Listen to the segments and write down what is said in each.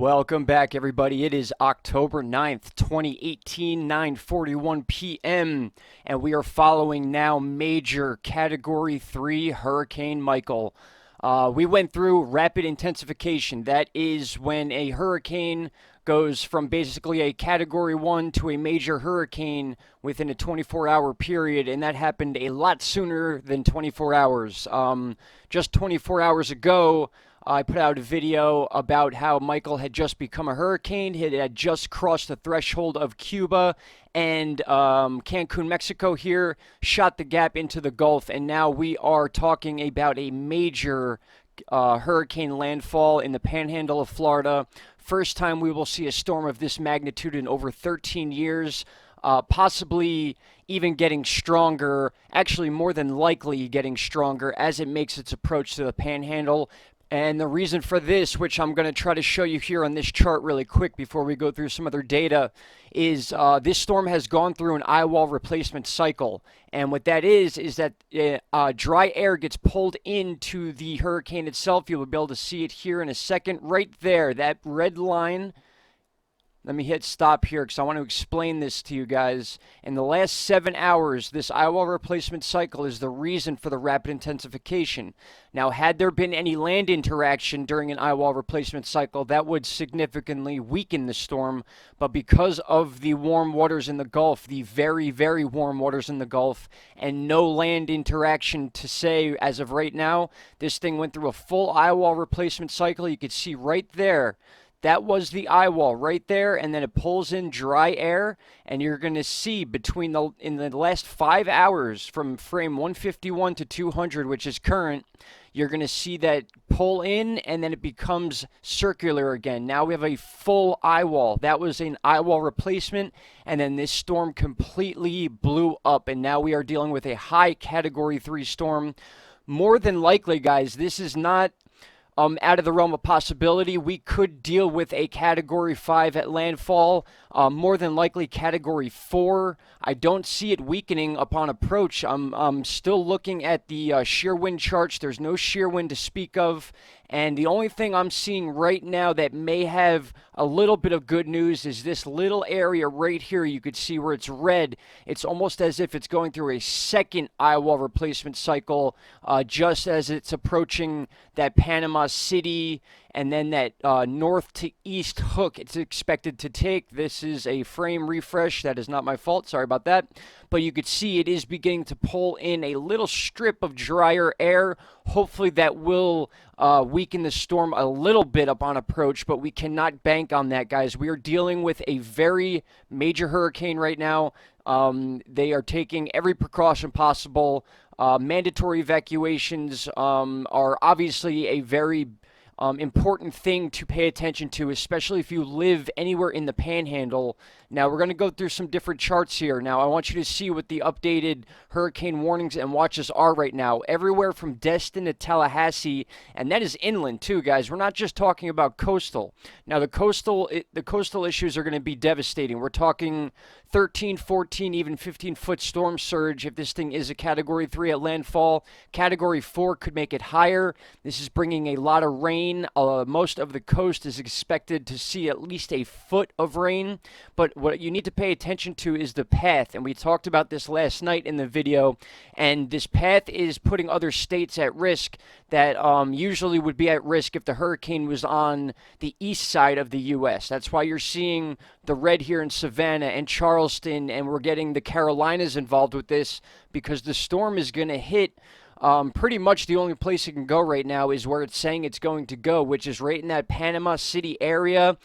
Welcome back, everybody. It is October 9th, 2018, 9:41 p.m., and we are following now major Category 3 Hurricane Michael. We went through rapid intensification. That is when a hurricane goes from basically a Category 1 to a major hurricane within a 24-hour period, and that happened a lot sooner than 24 hours. Just 24 hours ago, I put out a video about how Michael had just become a hurricane. It had just crossed the threshold of Cuba and Cancun, Mexico here, shot the gap into the Gulf, and now we are talking about a major hurricane landfall in the panhandle of Florida. First time we will see a storm of this magnitude in over 13 years. Possibly even getting stronger, actually more than likely getting stronger as it makes its approach to the panhandle. And the reason for this, which I'm going to try to show you here on this chart really quick before we go through some other data, is this storm has gone through an eye wall replacement cycle. And what that is that dry air gets pulled into the hurricane itself. You'll be able to see it here in a second. Right there, that red line. Let me hit stop here because I want to explain this to you guys. In the last 7 hours, this eye wall replacement cycle is the reason for the rapid intensification. Now, had there been any land interaction during an eye wall replacement cycle, that would significantly weaken the storm. But because of the warm waters in the Gulf, the very, very warm waters in the Gulf, and no land interaction to say as of right now, this thing went through a full eye wall replacement cycle. You could see right there. That was the eye wall right there, and then it pulls in dry air, and you're going to see in the last 5 hours from frame 151 to 200, which is current, you're going to see that pull in, and then it becomes circular again. Now we have a full eye wall. That was an eye wall replacement, and then this storm completely blew up, and now we are dealing with a high Category 3 storm. More than likely, guys, this is not out of the realm of possibility. We could deal with a Category 5 at landfall, more than likely Category 4. I don't see it weakening upon approach. I'm still looking at the shear wind charts. There's no shear wind to speak of, and the only thing I'm seeing right now that may have a little bit of good news is this little area right here. You could see where it's red. It's almost as if it's going through a second eye wall replacement cycle, just as it's approaching that Panama City and then that north to east hook it's expected to take. This is a frame refresh. That is not my fault. Sorry about that. But you could see it is beginning to pull in a little strip of drier air. Hopefully that will weaken the storm a little bit upon approach, but we cannot bank on that, guys. We are dealing with a very major hurricane right now. They are taking every precaution possible. Mandatory evacuations are obviously a very important thing to pay attention to, especially if you live anywhere in the panhandle. Now, we're going to go through some different charts here. Now, I want you to see what the updated hurricane warnings and watches are right now. Everywhere from Destin to Tallahassee, and that is inland too, guys. We're not just talking about coastal. Now, the coastal issues are going to be devastating. We're talking 13, 14, even 15-foot storm surge if this thing is a Category 3 at landfall. Category 4 could make it higher. This is bringing a lot of rain. Most of the coast is expected to see at least a foot of rain. But what you need to pay attention to is the path. And we talked about this last night in the video. And this path is putting other states at risk that usually would be at risk if the hurricane was on the east side of the U.S. That's why you're seeing the red here in Savannah and Charleston, and we're getting the Carolinas involved with this because the storm is going to hit pretty much the only place it can go right now is where it's saying it's going to go, which is right in that Panama City area,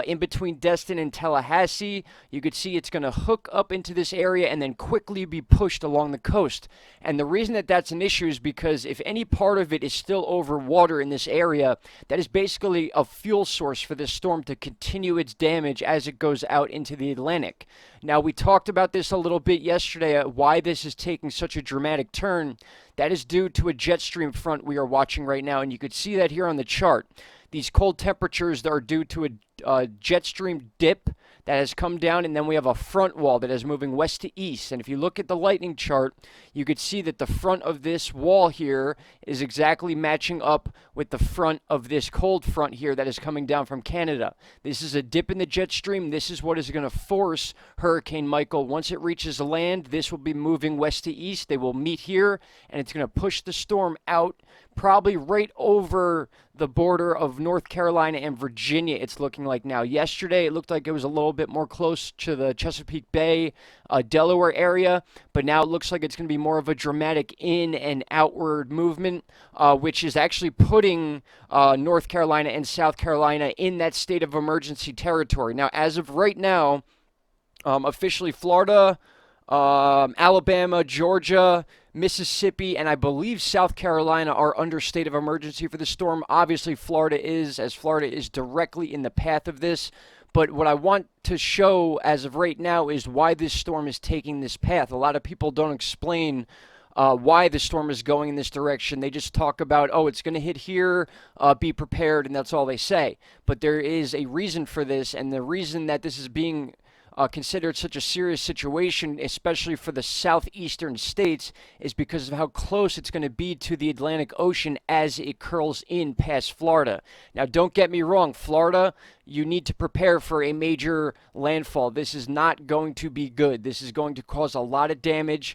in between Destin and Tallahassee. You could see it's going to hook up into this area and then quickly be pushed along the coast. And the reason that that's an issue is because if any part of it is still over water in this area, that is basically a fuel source for this storm to continue its damage as it goes out into the Atlantic. Now, we talked about this a little bit yesterday, why this is taking such a dramatic turn. That is due to a jet stream front we are watching right now, and you could see that here on the chart. These cold temperatures are due to a jet stream dip that has come down, and then we have a front wall that is moving west to east. And if you look at the lightning chart, you could see that the front of this wall here is exactly matching up with the front of this cold front here that is coming down from Canada. This is a dip in the jet stream. This is what is going to force Hurricane Michael. Once it reaches land, this will be moving west to east. They will meet here, and it's going to push the storm out probably right over the border of North Carolina and Virginia, it's looking like now. Yesterday, it looked like it was a little bit more close to the Chesapeake Bay, Delaware area, but now it looks like it's going to be more of a dramatic in and outward movement, which is actually putting North Carolina and South Carolina in that state of emergency territory. Now, as of right now, officially Florida, Alabama, Georgia, Mississippi, and I believe South Carolina are under state of emergency for the storm. Obviously, Florida is, as Florida is directly in the path of this. But what I want to show as of right now is why this storm is taking this path. A lot of people don't explain why the storm is going in this direction. They just talk about, oh, it's going to hit here, be prepared, and that's all they say. But there is a reason for this, and the reason that this is being considered such a serious situation, especially for the southeastern states, is because of how close it's going to be to the Atlantic Ocean as it curls in past Florida. Now, don't get me wrong, Florida, you need to prepare for a major landfall. This is not going to be good. This is going to cause a lot of damage.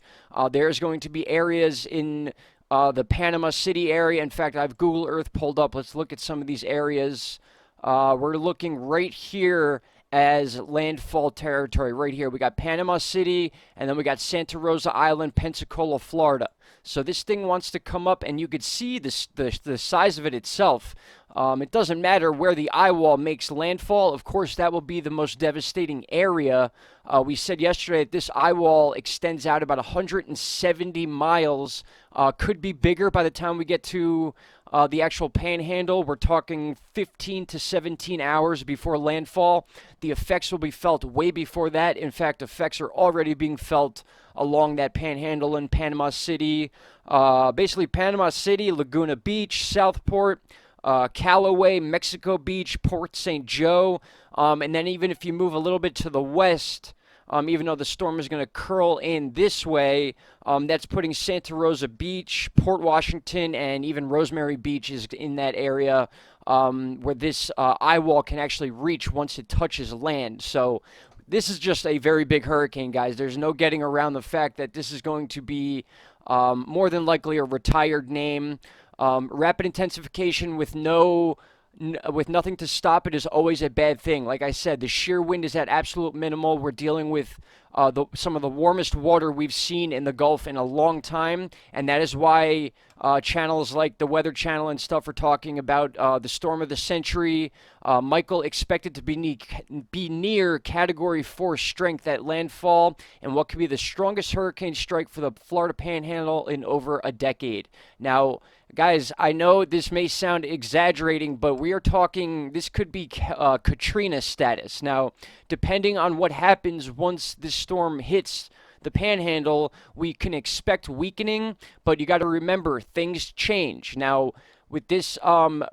There's going to be areas in the Panama City area. In fact, I have Google Earth pulled up. Let's look at some of these areas. We're looking right here as landfall territory. Right here, we got Panama City, and then we got Santa Rosa Island, Pensacola, Florida. So this thing wants to come up, and you could see the size of it itself. It doesn't matter where the eye wall makes landfall. Of course, that will be the most devastating area. We said yesterday that this eye wall extends out about 170 miles. Could be bigger by the time we get to the actual panhandle. We're talking 15 to 17 hours before landfall. The effects will be felt way before that. In fact, effects are already being felt along that panhandle in Panama City. Basically, Panama City, Laguna Beach, Southport, Callaway, Mexico Beach, Port St. Joe, and then even if you move a little bit to the west, even though the storm is going to curl in this way, that's putting Santa Rosa Beach, Port Washington, and even Rosemary Beach is in that area where this eye wall can actually reach once it touches land. So this is just a very big hurricane, guys. There's no getting around the fact that this is going to be more than likely a retired name. Rapid intensification with nothing to stop it is always a bad thing. Like I said, the shear wind is at absolute minimal. We're dealing with some of the warmest water we've seen in the Gulf in a long time, and that is why channels like the Weather Channel and stuff are talking about the storm of the century. Michael expected to be near Category 4 strength at landfall, and what could be the strongest hurricane strike for the Florida Panhandle in over a decade. Now, guys, I know this may sound exaggerating, but we are talking, this could be Katrina status. Now, depending on what happens once this storm hits the Panhandle, we can expect weakening, but you got to remember, things change. Now, with this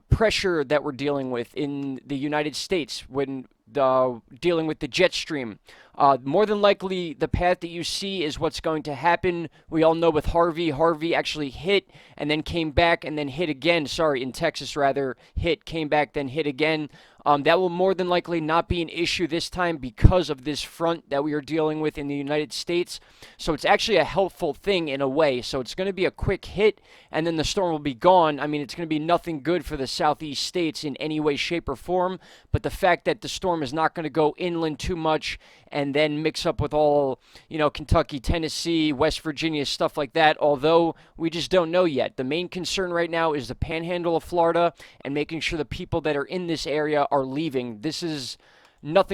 pressure that we're dealing with in the United States, when dealing with the jet stream, more than likely the path that you see is what's going to happen. We all know with Harvey actually hit and then came back and then hit again. Sorry, in Texas rather, hit, came back, then hit again. That will more than likely not be an issue this time because of this front that we are dealing with in the United States. So it's actually a helpful thing in a way. So it's going to be a quick hit and then the storm will be gone. I mean, it's going to be nothing good for the southeast states in any way, shape, or form. But the fact that the storm is not going to go inland too much and then mix up with all, Kentucky, Tennessee, West Virginia, stuff like that, although we just don't know yet. The main concern right now is the panhandle of Florida and making sure the people that are in this area are leaving. This is not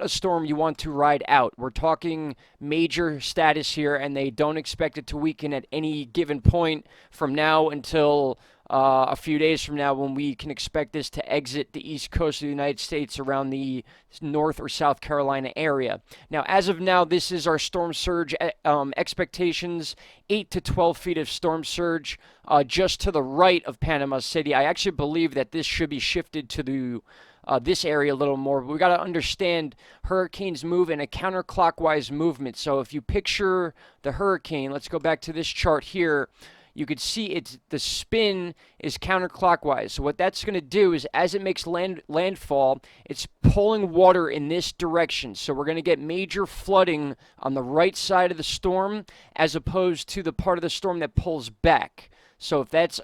a storm you want to ride out. We're talking major status here, and they don't expect it to weaken at any given point from now until a few days from now, when we can expect this to exit the east coast of the United States around the North or South Carolina area. Now, as of now, this is our storm surge expectations, 8 to 12 feet of storm surge just to the right of Panama City. I actually believe that this should be shifted to the this area a little more. But we got to understand hurricanes move in a counterclockwise movement. So if you picture the hurricane, let's go back to this chart here. You could see the spin is counterclockwise. So what that's going to do is as it makes landfall, it's pulling water in this direction. So we're going to get major flooding on the right side of the storm as opposed to the part of the storm that pulls back. So if that's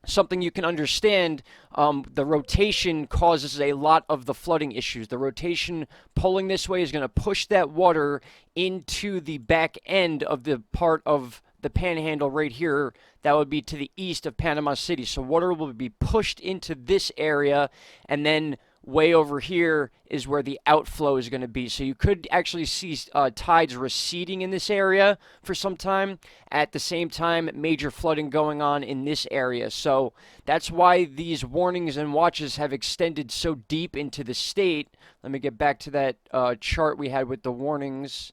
something you can understand, the rotation causes a lot of the flooding issues. The rotation pulling this way is going to push that water into the back end of the part of the panhandle right here that would be to the east of Panama City. So water will be pushed into this area, and then way over here is where the outflow is going to be. So you could actually see tides receding in this area for some time. At the same time, major flooding going on in this area. So that's why these warnings and watches have extended so deep into the state. Let me get back to that chart we had with the warnings.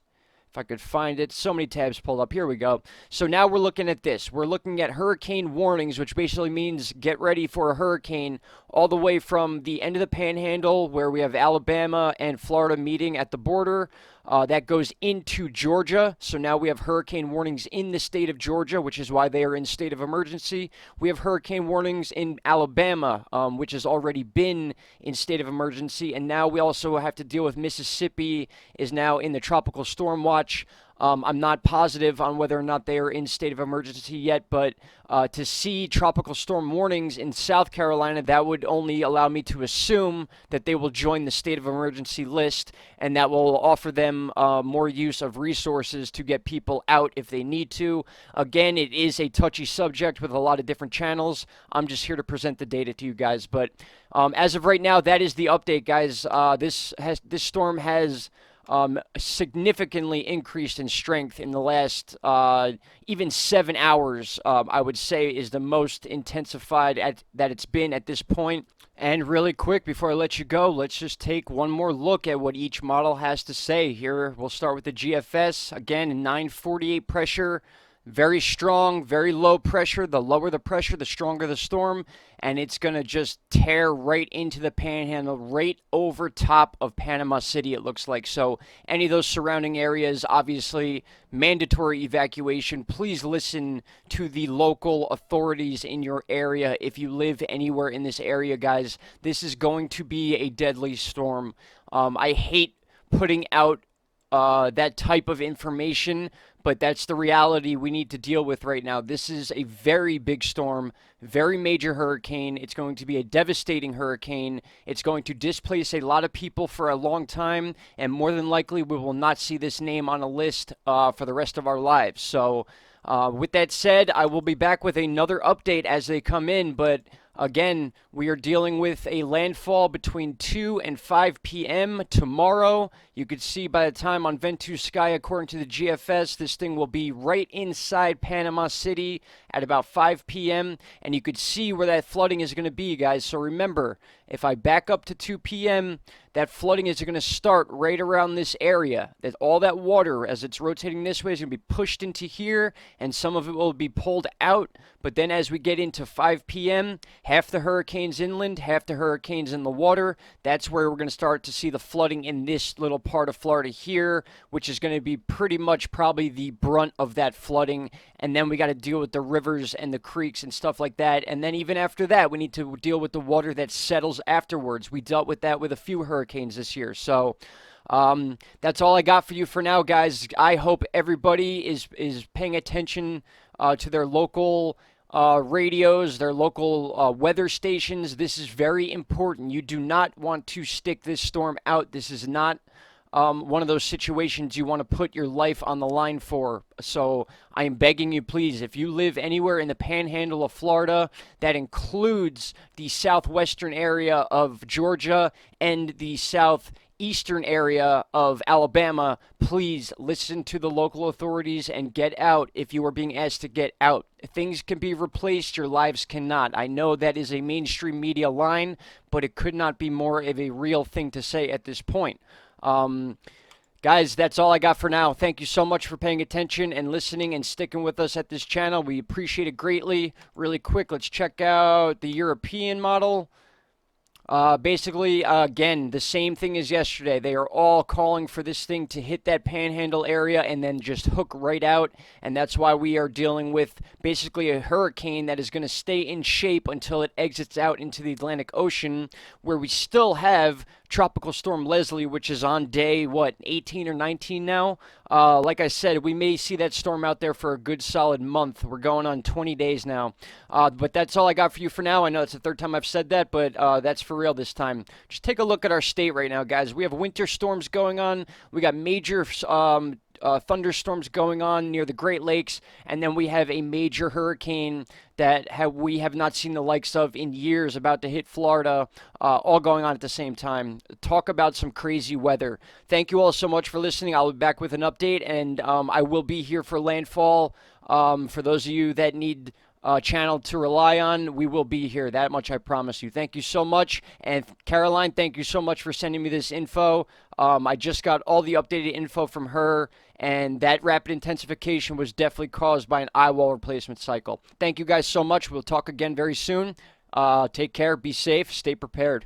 If I could find it. So many tabs pulled up. Here we go. So now we're looking at this. We're looking at hurricane warnings, which basically means get ready for a hurricane, all the way from the end of the panhandle where we have Alabama and Florida meeting at the border. That goes into Georgia. So now we have hurricane warnings in the state of Georgia, which is why they are in state of emergency. We have hurricane warnings in Alabama, which has already been in state of emergency. And now we also have to deal with Mississippi is now in the tropical storm watch. I'm not positive on whether or not they are in state of emergency yet, but to see tropical storm warnings in South Carolina, that would only allow me to assume that they will join the state of emergency list, and that will offer them more use of resources to get people out if they need to. Again, it is a touchy subject with a lot of different channels. I'm just here to present the data to you guys, but as of right now, that is the update, guys. This storm has significantly increased in strength in the last even 7 hours. I would say is the most intensified that it's been at this point. And really quick, before I let you go, let's just take one more look at what each model has to say. Here, we'll start with the GFS. Again, 948 pressure. Very strong, very low pressure. The lower the pressure, the stronger the storm. And it's going to just tear right into the panhandle, right over top of Panama City, it looks like. So any of those surrounding areas, obviously, mandatory evacuation. Please listen to the local authorities in your area if you live anywhere in this area, guys. This is going to be a deadly storm. I hate putting out that type of information, but that's the reality we need to deal with right now. This is a very big storm, very major hurricane. It's going to be a devastating hurricane. It's going to displace a lot of people for a long time, and more than likely we will not see this name on a list for the rest of our lives. So with that said, I will be back with another update as they come in, but again, we are dealing with a landfall between 2 and 5 p.m. tomorrow. You could see by the time on Ventus Sky, according to the GFS, this thing will be right inside Panama City at about 5 p.m. And you could see where that flooding is going to be, guys. So remember, if I back up to 2 p.m., that flooding is going to start right around this area. That all that water, as it's rotating this way, is going to be pushed into here, and some of it will be pulled out. But then as we get into 5 p.m., half the hurricane's inland, half the hurricane's in the water. That's where we're going to start to see the flooding in this little part of Florida here, which is going to be pretty much probably the brunt of that flooding. And then we got to deal with the rivers and the creeks and stuff like that. And then even after that, we need to deal with the water that settles afterwards. We dealt with that with a few hurricanes this year. So that's all I got for you for now, guys. I hope everybody is paying attention to their local radios, their local weather stations. This is very important. You do not want to stick this storm out. This is not one of those situations you want to put your life on the line for. So I am begging you, please, if you live anywhere in the panhandle of Florida, that includes the southwestern area of Georgia and the southeastern area of Alabama, please listen to the local authorities and get out if you are being asked to get out. Things can be replaced, your lives cannot. I know that is a mainstream media line, but it could not be more of a real thing to say at this point. Guys, that's all I got for now. Thank you so much for paying attention and listening and sticking with us at this channel. We appreciate it greatly. Really quick, let's check out the European model. Basically, again, the same thing as yesterday. They are all calling for this thing to hit that panhandle area and then just hook right out. And that's why we are dealing with basically a hurricane that is going to stay in shape until it exits out into the Atlantic Ocean, where we still have Tropical Storm Leslie, which is on day, what, 18 or 19 now? Like I said, we may see that storm out there for a good solid month. We're going on 20 days now. But that's all I got for you for now. I know it's the third time I've said that, but that's for real this time. Just take a look at our state right now, guys. We have winter storms going on. We got major thunderstorms going on near the Great Lakes, and then we have a major hurricane that we have not seen the likes of in years about to hit Florida, all going on at the same time. Talk about some crazy weather. Thank you all so much for listening. I'll be back with an update, and I will be here for landfall. For those of you that need channel to rely on, we will be here. That much I promise you. Thank you so much. And Caroline, thank you so much for sending me this info. I just got all the updated info from her, and that rapid intensification was definitely caused by an eyewall replacement cycle. Thank you guys so much. We'll talk again very soon. Take care, be safe, stay prepared.